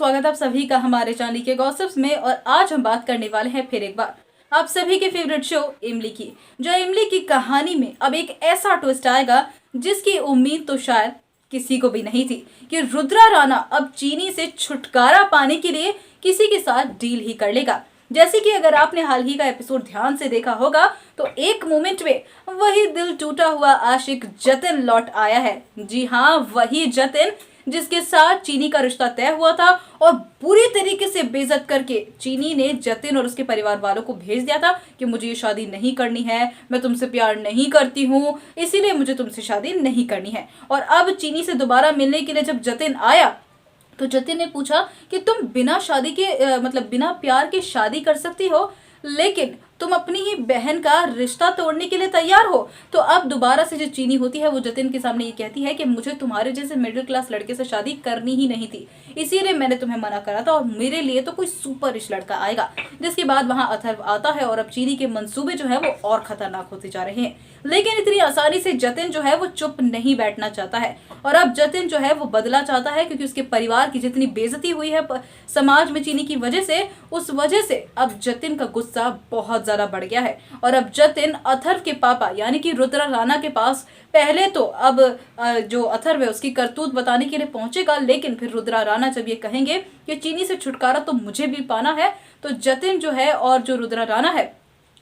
स्वागत है आप सभी का हमारे चैनल के गॉसिप्स में। और आज हम बात करने वाले हैं फिर एक बार आप सभी के फेवरेट शो इमली की। जो इमली की कहानी में अब एक ऐसा ट्विस्ट आएगा जिसकी उम्मीद तो शायद किसी को भी नहीं थी कि रुद्रा राणा अब चीनी से छुटकारा पाने के लिए किसी के साथ डील ही कर लेगा। जैसे कि अगर आपने हाल ही का एपिसोड ध्यान से देखा होगा तो एक मोमेंट में वही दिल टूटा हुआ आशिक जतिन लौट आया है। जी हाँ, वही जतिन जिसके साथ चीनी का रिश्ता तय हुआ था और पूरी तरीके से बेइज्जत करके चीनी ने जतिन और उसके परिवार वालों को भेज दिया था कि मुझे ये शादी नहीं करनी है, मैं तुमसे प्यार नहीं करती हूँ, इसीलिए मुझे तुमसे शादी नहीं करनी है। और अब चीनी से दोबारा मिलने के लिए जब जतिन आया तो जतिन ने पूछा कि तुम बिना शादी के मतलब बिना प्यार के शादी कर सकती हो, लेकिन तुम अपनी ही बहन का रिश्ता तोड़ने के लिए तैयार हो। तो अब दोबारा से जो चीनी होती है वो जतिन के सामने ये कहती है कि मुझे तुम्हारे जैसे मिडिल क्लास लड़के से शादी करनी ही नहीं थी, इसीलिए मैंने तुम्हें मना करा था और मेरे लिए तो कोई सुपर रिच लड़का आएगा। जिसके बाद वहां अथर्व आता है और अब चीनी के मंसूबे जो है वो और खतरनाक होते जा रहे हैं। लेकिन इतनी आसानी से जतिन जो है वो चुप नहीं बैठना चाहता है और अब जतिन जो है वो बदला चाहता है, क्योंकि उसके परिवार की जितनी बेइज्जती हुई है समाज में चीनी की वजह से, उस वजह से अब जतिन का गुस्सा बहुत ज्यादा बढ़ गया है। और अब जतिन अथर्व के पापा यानी कि रुद्रा राणा के पास पहले तो अब जो अथर्व है उसकी करतूत बताने के लिए पहुंचेगा, लेकिन फिर रुद्रा राणा जब ये कहेंगे कि चीनी से छुटकारा तो मुझे भी पाना है, तो जतिन जो है और जो रुद्रा राणा है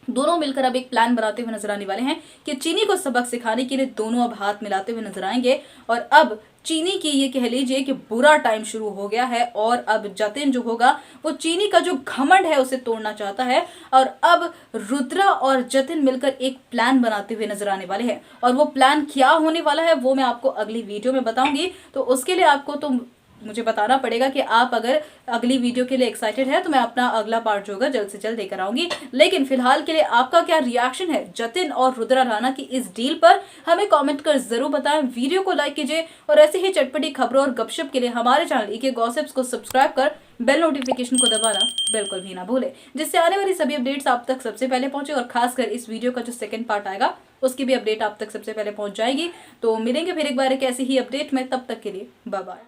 दोनों मिलकर अब एक प्लान बनाते हुए नजर आने वाले हैं कि चीनी को सबक सिखाने के लिए दोनों अब हाथ मिलाते हुए नजर आएंगे। और अब चीनी की ये कह लीजिए कि बुरा टाइम शुरू हो गया है और अब जतिन जो होगा वो चीनी का जो घमंड है उसे तोड़ना चाहता है। और अब रुद्रा और जतिन मिलकर एक प्लान बनाते हुए नजर आने वाले हैं और वो प्लान क्या होने वाला है वो मैं आपको अगली वीडियो में बताऊंगी। तो उसके लिए आपको तो मुझे बताना पड़ेगा कि आप अगर अगली वीडियो के लिए एक्साइटेड है तो मैं अपना अगला पार्ट जो होगा जल्द से जल्द लेकर आऊंगी। लेकिन फिलहाल के लिए आपका क्या रिएक्शन है जतिन और रुद्रा राणा की इस डील पर, हमें कमेंट कर जरूर बताएं। वीडियो को लाइक कीजिए और ऐसे ही चटपटी खबरों और गपशप के लिए हमारे चैनल ईके गॉसिप्स को सब्सक्राइब कर बेल नोटिफिकेशन को दबाना बिल्कुल भी ना भूले, जिससे आने वाली सभी अपडेट्स आप तक सबसे पहले पहुंचे। और खासकर इस वीडियो का जो सेकंड पार्ट आएगा उसकी भी अपडेट आप तक सबसे पहले पहुंच जाएगी। तो मिलेंगे फिर एक बार एक ऐसी ही अपडेट में, तब तक के लिए बाय बाय।